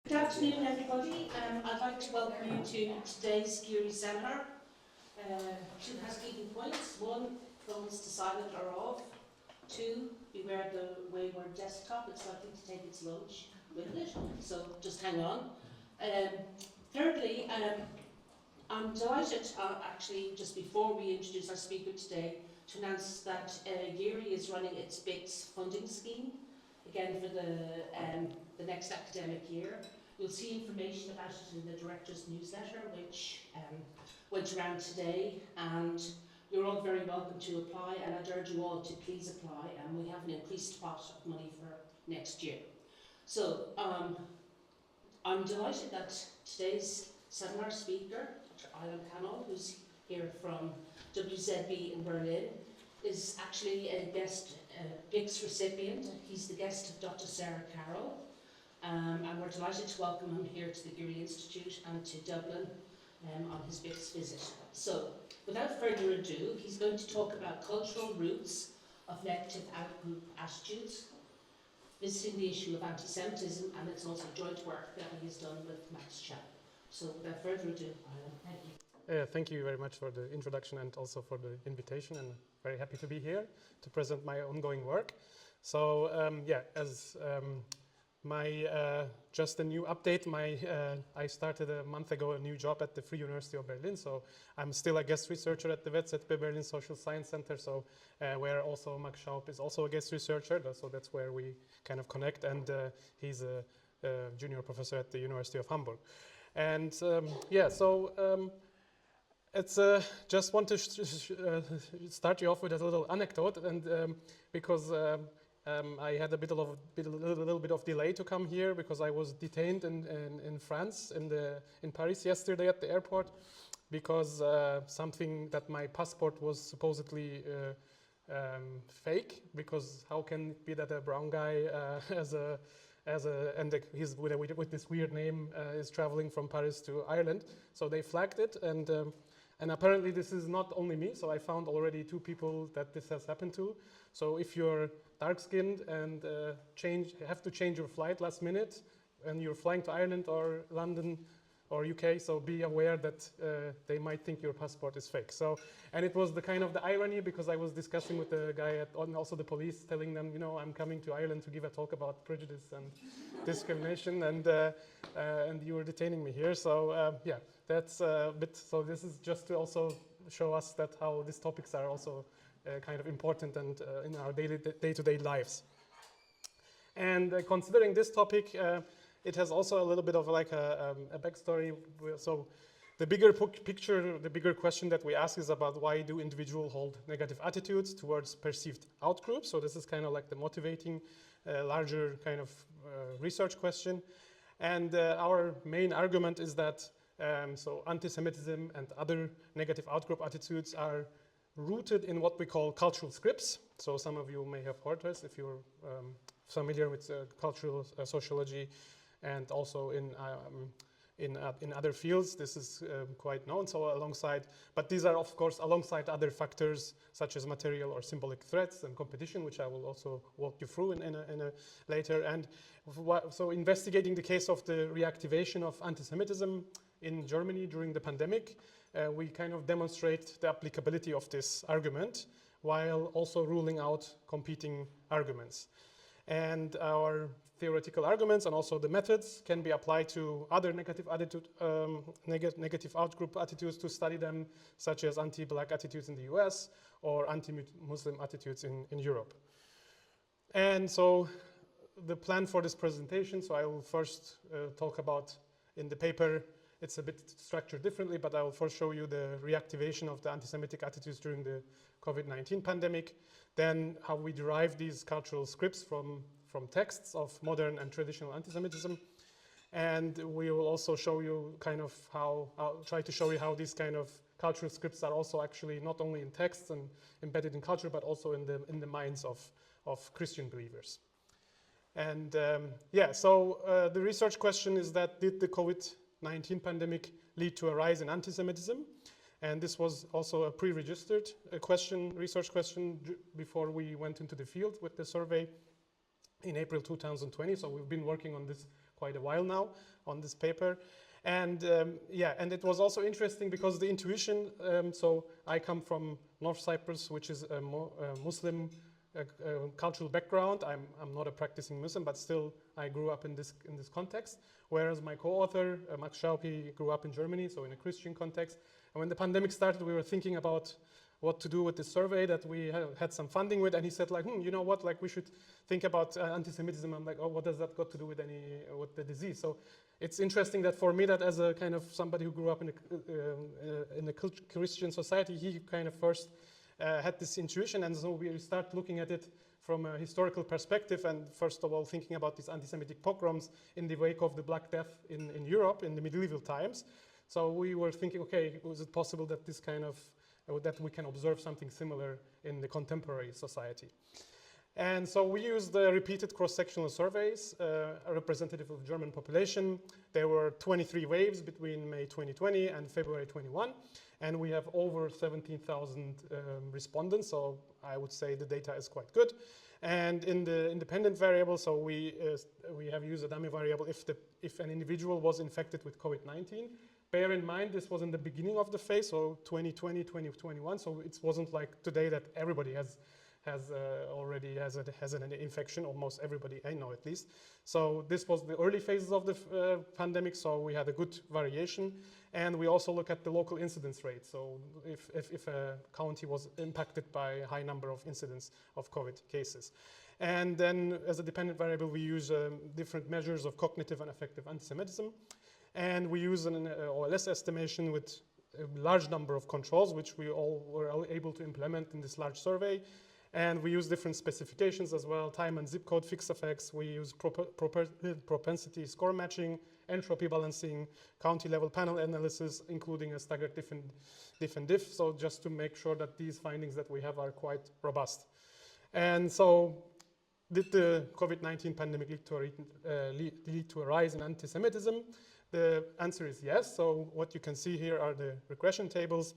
Good afternoon, everybody. I'd like to welcome you to today's Geary seminar. Two housekeeping points. One, phones to silent or off. Two, beware the wayward desktop. It's likely to take its lunch with it, so just hang on. Thirdly, I'm delighted, actually, just before we introduce our speaker today, to announce that Geary is running its BICS funding scheme, again for the next academic year. You'll see information about it in the director's newsletter, which went around today, and you're all very welcome to apply, and I'd urge you all to please apply, and we have an increased pot of money for next year. So I'm delighted that today's seminar speaker, Dr. Eylem Kanol, who's here from WZB in Berlin, is actually a guest BICS recipient. He's the guest of Dr. Sarah Carroll, and we're delighted to welcome him here to the Geary Institute and to Dublin on his BICS visit. So, without further ado, he's going to talk about cultural roots of negative outgroup attitudes, visiting the issue of antisemitism, and it's also joint work that he has done with Max Chap. So without further ado, Eylem, thank you. Thank you very much for the introduction and also for the invitation, and very happy to be here to present my ongoing work. So as my just a new update, I started a month ago a new job at the Free University of Berlin. So I'm still a guest researcher at the WZB Berlin Social Science Center. So where also Max Schaub is also a guest researcher. So that's where we kind of connect. And he's a junior professor at the University of Hamburg. And it's just want to start you off with a little anecdote, and because I had a little bit of delay to come here because I was detained in France, in Paris yesterday at the airport, because something that my passport was supposedly fake. Because how can it be that a brown guy he's with this weird name is traveling from Paris to Ireland? So they flagged it, and apparently this is not only me. So I found already 2 people that this has happened to. So if you're dark-skinned and have to change your flight last minute, and you're flying to Ireland or London or UK, so be aware that they might think your passport is fake. So, and it was the kind of the irony, because I was discussing with the guy and also the police, telling them, I'm coming to Ireland to give a talk about prejudice and discrimination, and you were detaining me here. So that's a bit. So this is just to also show us that how these topics are also kind of important and in our day-to-day lives. And considering this topic, it has also a little bit of like a backstory. So the bigger picture, the bigger question that we ask is about why do individuals hold negative attitudes towards perceived outgroups. So this is kind of like the motivating, larger kind of research question. And our main argument is that so antisemitism and other negative outgroup attitudes are rooted in what we call cultural scripts. So some of you may have heard this if you're familiar with cultural sociology, and also in other fields. This is quite known. So but these are of course alongside other factors such as material or symbolic threats and competition, which I will also walk you through in a later. And so investigating the case of the reactivation of antisemitism in Germany during the pandemic, we kind of demonstrate the applicability of this argument while also ruling out competing arguments. And our theoretical arguments and also the methods can be applied to other negative outgroup attitudes to study them, such as anti-black attitudes in the US or anti-Muslim attitudes in Europe. And so the plan for this presentation, so I will first talk about, in the paper, it's a bit structured differently, but I will first show you the reactivation of the anti-Semitic attitudes during the COVID-19 pandemic, then how we derive these cultural scripts from texts of modern and traditional anti-Semitism, and we will also show you kind of I'll try to show you how these kind of cultural scripts are also actually not only in texts and embedded in culture, but also in the minds of Christian believers. And so the research question is that did the COVID-19 pandemic lead to a rise in anti-Semitism? And this was also a pre-registered research question before we went into the field with the survey in April 2020. So we've been working on this quite a while now on this paper. And yeah, and it was also interesting because the intuition, so I come from North Cyprus, which is a Muslim cultural background. I'm not a practicing Muslim, but still I grew up in this context. Whereas my co-author, Max Schaupi, grew up in Germany, so in a Christian context. And when the pandemic started, we were thinking about what to do with this survey that we had some funding with, and he said like, you know what, like we should think about anti-Semitism. I'm like, oh, what does that got to do with with the disease? So it's interesting that for me, that as a kind of somebody who grew up in a Christian society, he kind of first had this intuition, and so we start looking at it from a historical perspective, and first of all thinking about these anti-Semitic pogroms in the wake of the Black Death in Europe in the medieval times. So we were thinking, okay, was it possible that this kind of that we can observe something similar in the contemporary society? And so we used the repeated cross-sectional surveys, representative of the German population. There were 23 waves between May 2020 and February 21, and we have over 17,000 respondents, so I would say the data is quite good. And in the independent variable, so we have used a dummy variable if an individual was infected with COVID-19. Bear in mind, this was in the beginning of the phase, so 2020, 2021, so it wasn't like today that everybody already has an infection, almost everybody I know at least. So this was the early phases of the pandemic, so we had a good variation. And we also look at the local incidence rate. So if a county was impacted by a high number of incidents of COVID cases. And then as a dependent variable, we use different measures of cognitive and affective antisemitism. And we use an OLS estimation with a large number of controls, which we all were able to implement in this large survey. And we use different specifications as well, time and zip code fixed effects. We use propensity score matching, entropy balancing, county level panel analysis, including a staggered diff. So just to make sure that these findings that we have are quite robust. And so did the COVID-19 pandemic lead to a rise in anti-Semitism? The answer is yes. So what you can see here are the regression tables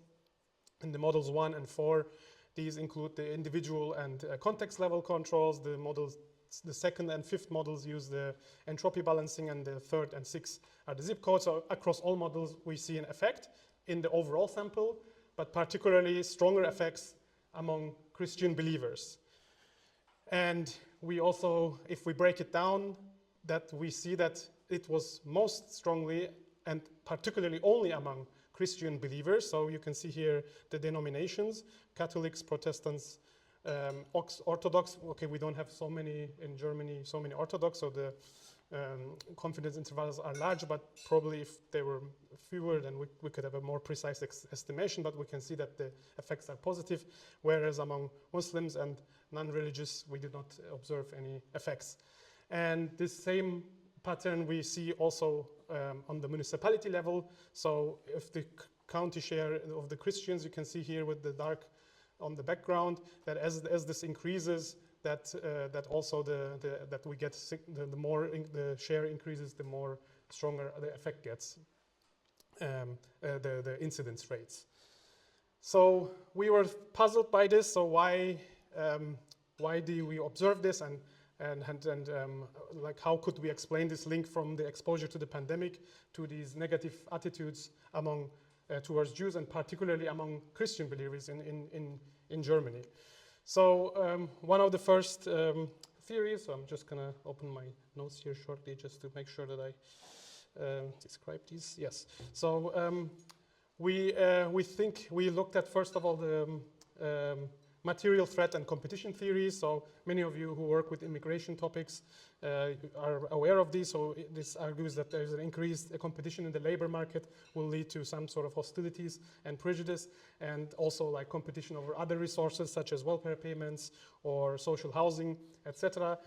in the models 1 and 4. These include the individual and context level controls. The models, the second and fifth models use the entropy balancing, and the third and sixth are the zip codes. So across all models, we see an effect in the overall sample, but particularly stronger effects among Christian believers. And we also, if we break it down, that we see that it was most strongly and particularly only among Christian believers. So you can see here the denominations: Catholics, Protestants, Orthodox. Okay, we don't have so many in Germany, so many Orthodox, so the confidence intervals are large, but probably if they were fewer, then we could have a more precise estimation, but we can see that the effects are positive, whereas among Muslims and non-religious, we did not observe any effects. And this same pattern we see also on the municipality level. So if the county share of the Christians, you can see here with the dark on the background, that as this increases, that also that we get the more the share increases, the more stronger the effect gets, the incidence rates. So we were puzzled by this. So why do we observe this, and like how could we explain this link from the exposure to the pandemic to these negative attitudes among towards Jews, and particularly among Christian believers in Germany? So one of the first theories, so I'm just gonna open my notes here shortly just to make sure that I describe these. Yes. So we looked at, first of all, the material threat and competition theories. So many of you who work with immigration topics are aware of these. So this argues that there's an increased competition in the labor market will lead to some sort of hostilities and prejudice, and also like competition over other resources such as welfare payments or social housing, etc.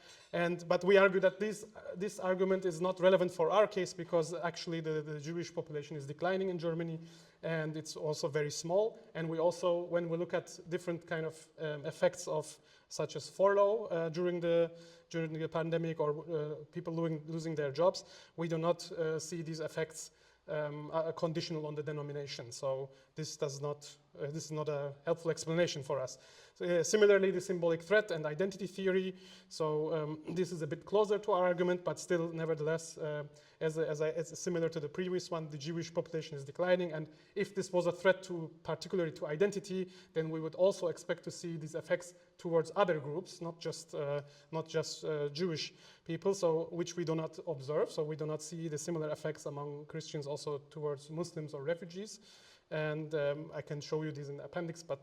But we argue that this argument is not relevant for our case, because actually the Jewish population is declining in Germany, and it's also very small. And we also, when we look at different kind of effects of such as furlough during the pandemic, or people losing their jobs, we do not see these effects conditional on the denomination. So this is not a helpful explanation for us. Similarly, the symbolic threat and identity theory. So this is a bit closer to our argument, but still, nevertheless, as similar to the previous one, the Jewish population is declining. And if this was a threat to, particularly to identity, then we would also expect to see these effects towards other groups, not just Jewish people, so which we do not observe. So we do not see the similar effects among Christians also towards Muslims or refugees. And I can show you these in the appendix, but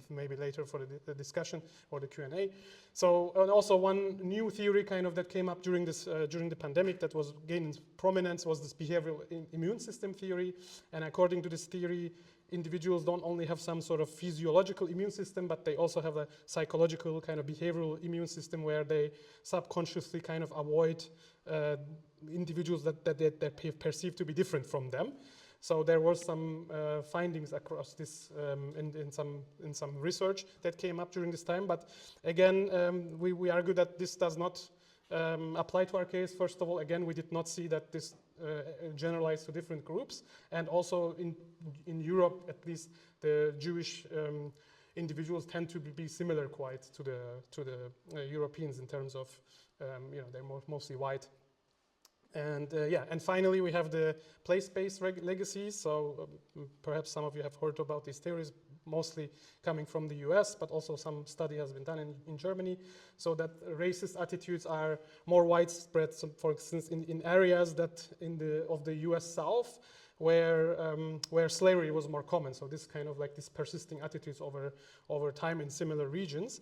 maybe later for the discussion or the Q&A. So, and also one new theory kind of that came up during the pandemic that was gaining prominence was this behavioral immune system theory. And according to this theory, individuals don't only have some sort of physiological immune system, but they also have a psychological kind of behavioral immune system where they subconsciously kind of avoid individuals that they perceive to be different from them. So there were some findings across this in some research that came up during this time. But again, we argue that this does not apply to our case. First of all, again, we did not see that this generalized to different groups. And also in Europe, at least, the Jewish individuals tend to be similar quite to the Europeans in terms of, they're mostly white. And and finally, we have the place-based legacies. So perhaps some of you have heard about these theories, mostly coming from the US, but also some study has been done in Germany, so that racist attitudes are more widespread, so for instance, in areas that of the US South, where slavery was more common. So this kind of like these persisting attitudes over time in similar regions.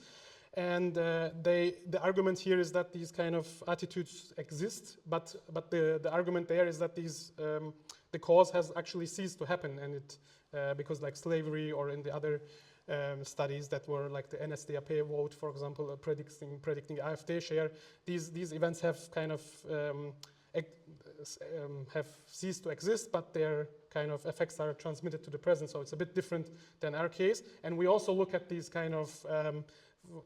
And the argument here is that these kind of attitudes exist, but the argument there is that these the cause has actually ceased to happen, and it because like slavery or in the other studies that were like the NSDAP vote, for example, predicting AfD share, these events have kind of have ceased to exist, but their kind of effects are transmitted to the present. So it's a bit different than our case. And we also look at these kind of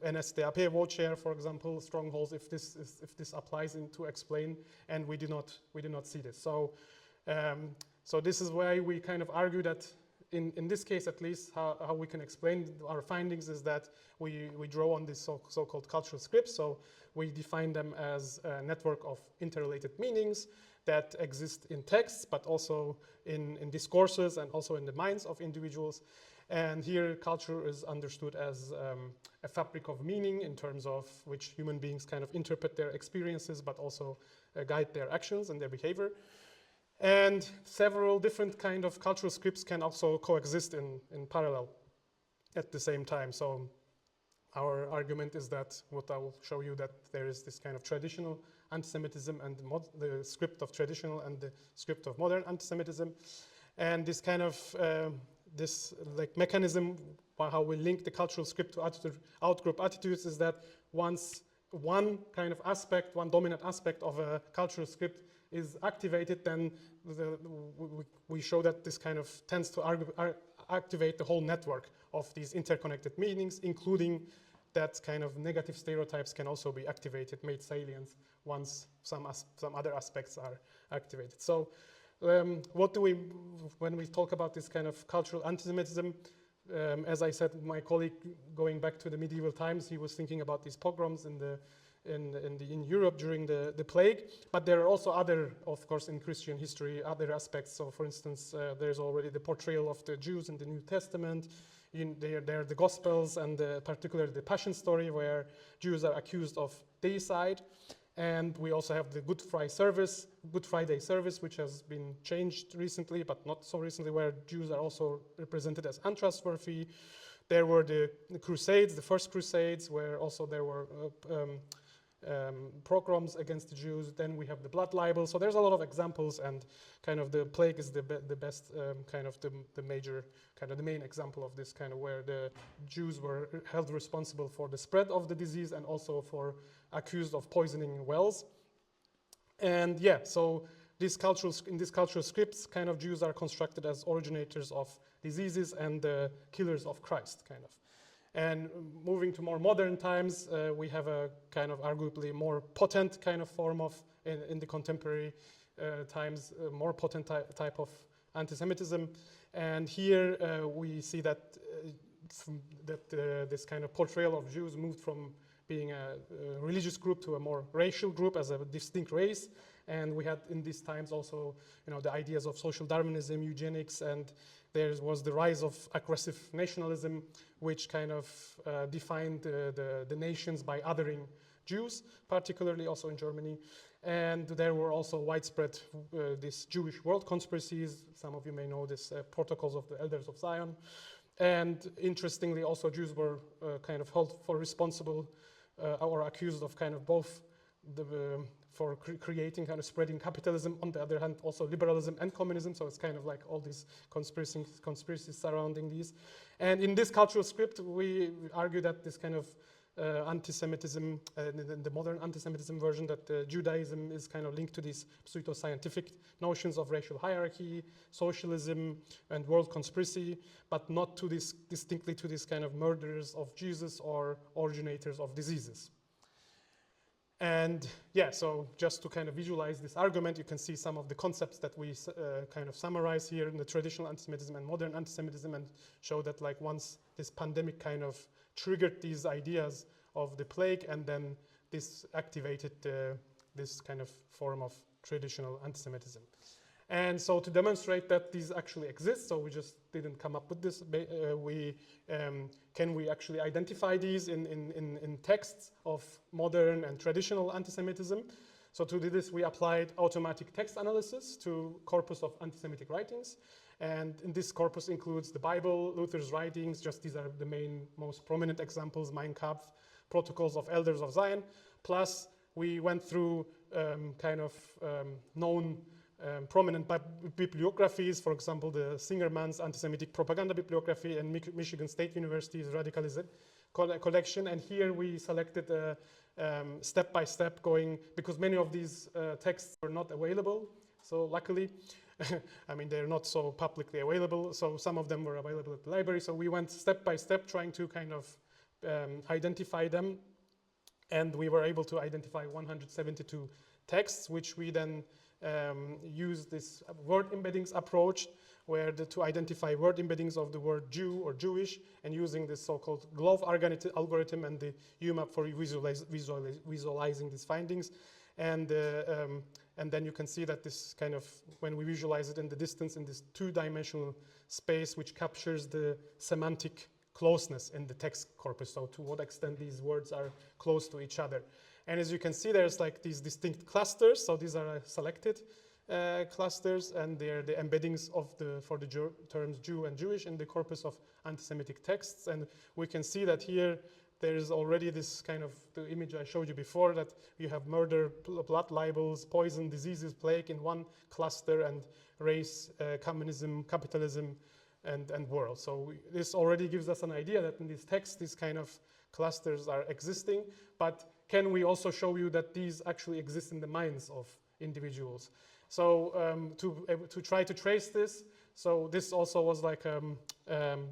NSDAP vote share, for example, strongholds, if this applies to explain, and we do not see this. So so this is why we kind of argue that in this case, at least, how we can explain our findings is that we draw on these so-called cultural scripts. So we define them as a network of interrelated meanings that exist in texts, but also in discourses and also in the minds of individuals. And here, culture is understood as a fabric of meaning in terms of which human beings kind of interpret their experiences, but also guide their actions and their behavior. And several different kind of cultural scripts can also coexist in parallel at the same time. So our argument is that, what I will show you, that there is this kind of traditional antisemitism and the script of traditional and the script of modern antisemitism. And this kind of this like mechanism, how we link the cultural script to outgroup attitudes, is that once one kind of aspect, one dominant aspect of a cultural script is activated, then we show that this kind of tends to activate the whole network of these interconnected meanings, including that kind of negative stereotypes can also be activated, made salient once some other aspects are activated. So what do we, when we talk about this kind of cultural antisemitism, as I said, my colleague, going back to the medieval times, he was thinking about these pogroms in Europe during the plague. But there are also other, of course, in Christian history, other aspects. So, for instance, there's already the portrayal of the Jews in the New Testament. There are the Gospels, and particularly the Passion story, where Jews are accused of deicide. And we also have the Good Friday service, which has been changed recently, but not so recently, where Jews are also represented as untrustworthy. There were the Crusades, the first Crusades, where also there were pogroms against the Jews. Then we have the blood libel. So there's a lot of examples, and kind of the plague is the best kind of the major, kind of the main example of this, kind of where the Jews were held responsible for the spread of the disease and also for accused of poisoning wells. And yeah, so in these cultural scripts, kind of Jews are constructed as originators of diseases and the killers of Christ, kind of. And moving to more modern times, we have a kind of arguably more potent kind of form of, in the contemporary times, more potent type of antisemitism. And here we see that this kind of portrayal of Jews moved from being a religious group to a more racial group as a distinct race. And we had in these times also, the ideas of social Darwinism, eugenics, and there was the rise of aggressive nationalism, which kind of defined the nations by othering Jews, particularly also in Germany. And there were also widespread these Jewish world conspiracies. Some of you may know this protocols of the Elders of Zion. And interestingly, also Jews were kind of held for responsible or accused of kind of both for creating, kind of spreading capitalism, on the other hand, also liberalism and communism. So it's kind of like all these conspiracies surrounding these. And in this cultural script, we argue that this kind of anti-Semitism, the modern anti-Semitism version, that Judaism is kind of linked to these pseudo-scientific notions of racial hierarchy, socialism, and world conspiracy, but not to this distinctly to this kind of murderers of Jesus or originators of diseases. And yeah, so just to kind of visualize this argument, you can see some of the concepts that we kind of summarize here in the traditional antisemitism and modern antisemitism, and show that like once this pandemic kind of triggered these ideas of the plague, and then this activated this kind of form of traditional antisemitism. And so to demonstrate that these actually exist, so we just didn't come up with this, can we actually identify these in texts of modern and traditional antisemitism? So to do this, we applied automatic text analysis to corpus of antisemitic writings. And in this corpus includes the Bible, Luther's writings, just these are the main, most prominent examples, Mein Kampf, Protocols of Elders of Zion. Plus, we went through known prominent bibliographies, for example, the Singerman's Anti-Semitic Propaganda Bibliography and Michigan State University's Radicalism collection. And here we selected step-by-step going, because many of these texts were not available. So luckily, I mean, they're not so publicly available. So some of them were available at the library. So we went step-by-step trying to kind of identify them. And we were able to identify 172 texts, which we then use this word embeddings approach, where to identify word embeddings of the word Jew or Jewish, and using this so-called GLOVE algorithm and the UMAP for visualizing these findings. And then you can see that this kind of, when we visualize it in the distance in this two-dimensional space, which captures the semantic closeness in the text corpus, so to what extent these words are close to each other. And as you can see, there's like these distinct clusters. So these are selected clusters, and they're the embeddings for the terms Jew and Jewish in the corpus of anti-Semitic texts. And we can see that here there is already this kind of the image I showed you before, that you have murder, blood libels, poison, diseases, plague in one cluster, and race, communism, capitalism, and world. So this already gives us an idea that in these texts, these kind of clusters are existing. But can we also show you that these actually exist in the minds of individuals? So to try to trace this, so this also was like,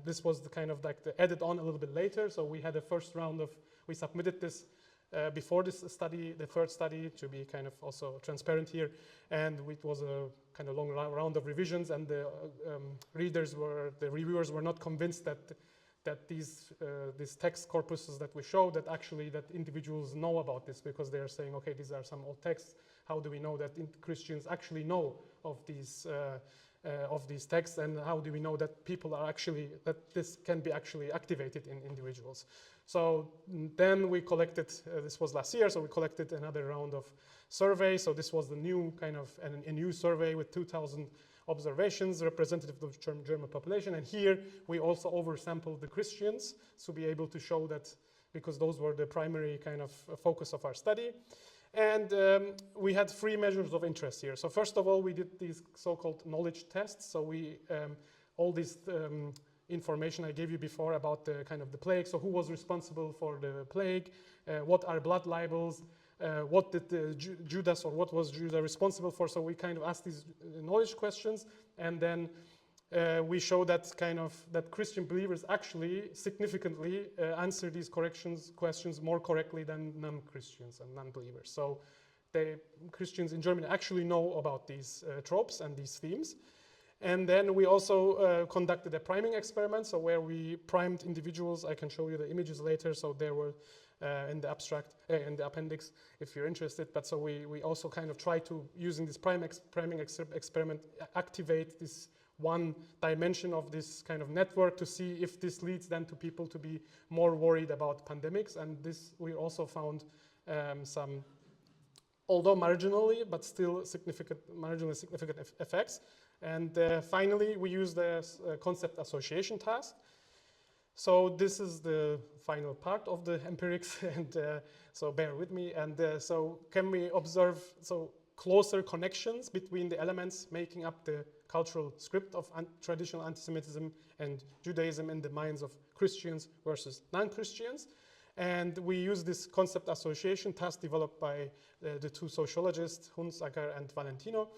this was the kind of like the added on a little bit later. So we had a first round of, we submitted this before this study, the third study, to be kind of also transparent here. And it was a kind of long round of revisions, and the reviewers were not convinced that these text corpuses that we showed, that actually that individuals know about this, because they are saying, okay, these are some old texts. How do we know that Christians actually know of these texts, and how do we know that people are actually, that this can be actually activated in individuals? So then we collected, this was last year, so we collected another round of survey. So this was the new kind of, a new survey with 2,000 observations representative of the German population. And here we also oversampled the Christians to be able to show that, because those were the primary kind of focus of our study. And we had 3 measures of interest here. So first of all, we did these so-called knowledge tests. So we, all this information I gave you before about the kind of the plague. So who was responsible for the plague? What are blood libels? What did Judas, or what was Judah responsible for? So we kind of asked these knowledge questions, and then we show that kind of that Christian believers actually significantly answer these questions more correctly than non-Christians and non-believers. So the Christians in Germany actually know about these tropes and these themes. And then we also conducted a priming experiment, so where we primed individuals. I can show you the images later, so there were in the abstract, in the appendix, if you're interested. But so we also kind of try to, using this priming experiment, activate this one dimension of this kind of network to see if this leads then to people to be more worried about pandemics. And this we also found some, although marginally, but still marginally significant effects. And finally, we use the concept association task. So this is the final part of the empirics, and so bear with me. And so can we observe closer connections between the elements making up the cultural script of traditional antisemitism and Judaism in the minds of Christians versus non-Christians? And we use this concept association task developed by the two sociologists, Hunsaker and Valentino.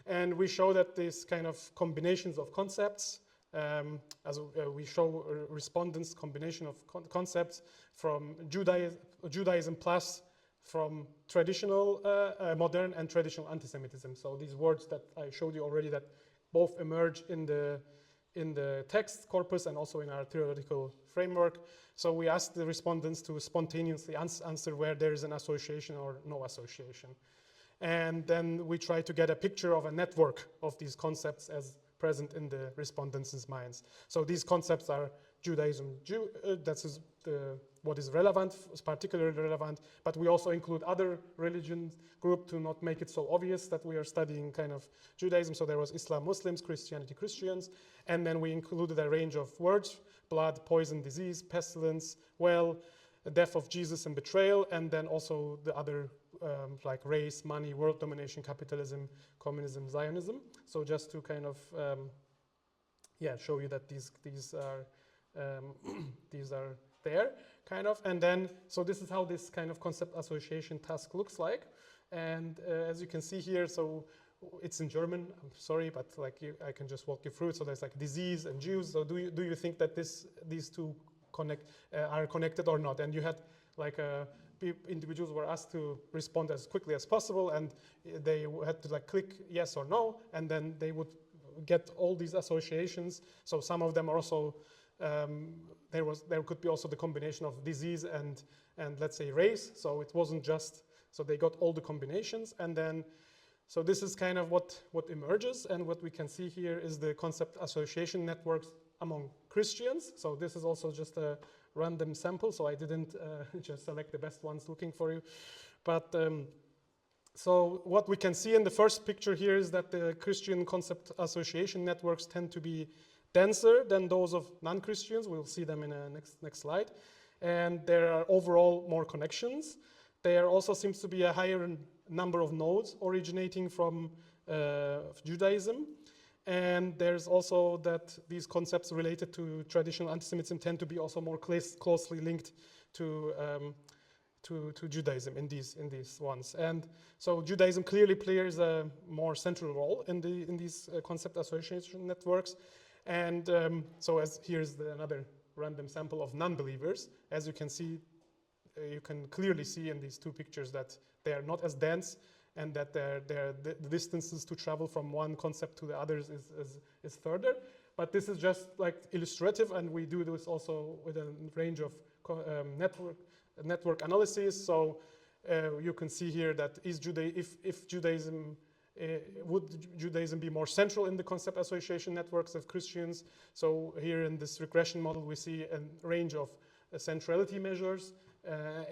And we show that these kind of combinations of concepts, we show respondents' combination of concepts from Judaism plus from traditional, modern and traditional antisemitism. So these words that I showed you already that both emerge in the text corpus and also in our theoretical framework. So we asked the respondents to spontaneously answer where there is an association or no association. And then we try to get a picture of a network of these concepts as present in the respondents' minds. So these concepts are Judaism, that's what is relevant, is particularly relevant, but we also include other religion group to not make it so obvious that we are studying kind of Judaism. So there was Islam, Muslims, Christianity, Christians, and then we included a range of words: blood, poison, disease, pestilence, well, the death of Jesus and betrayal, and then also the other like race, money, world domination, capitalism, communism, Zionism. So just to kind of show you that these are these are there, kind of. And then, so this is how this kind of concept association task looks like. And as you can see here, so it's in German, I'm sorry, but like I can just walk you through it. So there's like disease and Jews. So do you think that these two are connected or not? And you had like individuals were asked to respond as quickly as possible, and they had to like click yes or no, and then they would get all these associations. So some of them are also there could be also the combination of disease and let's say race. So it wasn't just, so they got all the combinations, and then so this is kind of what emerges, and what we can see here is the concept association networks among Christians. So this is also just a random sample, so I didn't just select the best ones looking for you. But so what we can see in the first picture here is that the Christian concept association networks tend to be denser than those of non-Christians. We'll see them in a next slide. And there are overall more connections. There also seems to be a higher number of nodes originating from Judaism. And there's also that these concepts related to traditional antisemitism tend to be also more closely linked to Judaism in these ones. And so Judaism clearly plays a more central role in these concept association networks. And so here's another random sample of non-believers. As you can see, you can clearly see in these two pictures that they are not as dense, and that the distances to travel from one concept to the others is further. But this is just like illustrative, and we do this also with a range of network analysis. So you can see here that if Judaism, would Judaism be more central in the concept association networks of Christians? So here in this regression model, we see a range of centrality measures,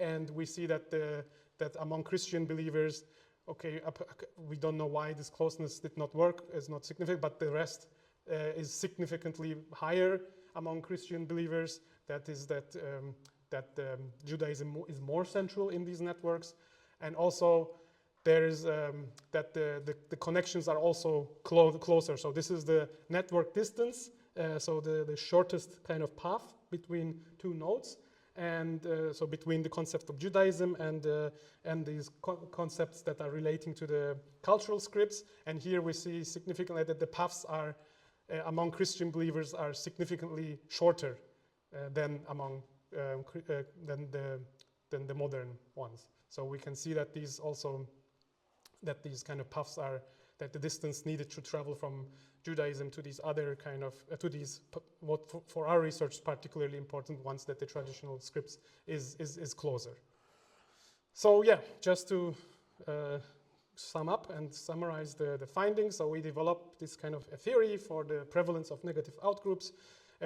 and we see that that among Christian believers, okay, we don't know why this closeness did not work, it's not significant, but the rest is significantly higher among Christian believers. That is that Judaism is more central in these networks, and also there is that the connections are also closer. So this is the network distance, so the shortest kind of path between two nodes. And so between the concept of Judaism and these concepts that are relating to the cultural scripts. And here we see significantly that the paths are among Christian believers are significantly shorter than among than the modern ones. So we can see that these kind of paths are that the distance needed to travel from Judaism to these other kind of, to these, what for our research particularly important ones, that the traditional scripts is closer. So yeah, just to sum up and summarize the findings. So we developed this kind of a theory for the prevalence of negative outgroups,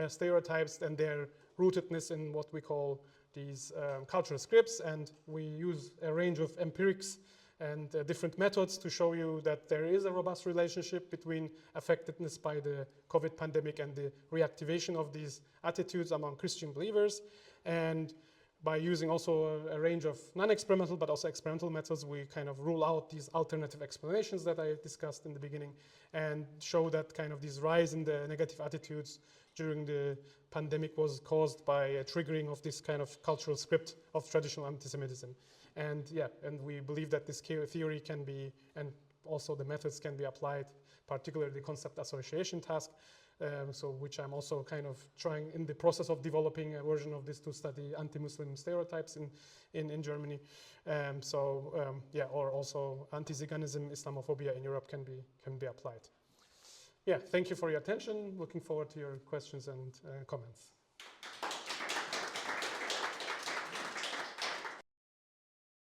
stereotypes, and their rootedness in what we call these cultural scripts, and we use a range of empirics and different methods to show you that there is a robust relationship between affectedness by the COVID pandemic and the reactivation of these attitudes among Christian believers. And by using also a range of non-experimental but also experimental methods, we kind of rule out these alternative explanations that I discussed in the beginning and show that kind of this rise in the negative attitudes during the pandemic was caused by a triggering of this kind of cultural script of traditional antisemitism. And yeah, and we believe that this theory can be, and also the methods can be applied, particularly the concept association task, so which I'm also kind of trying in the process of developing a version of this to study anti-Muslim stereotypes in Germany. Yeah, or also anti-Ziganism, Islamophobia in Europe can be applied. Yeah, thank you for your attention. Looking forward to your questions and comments.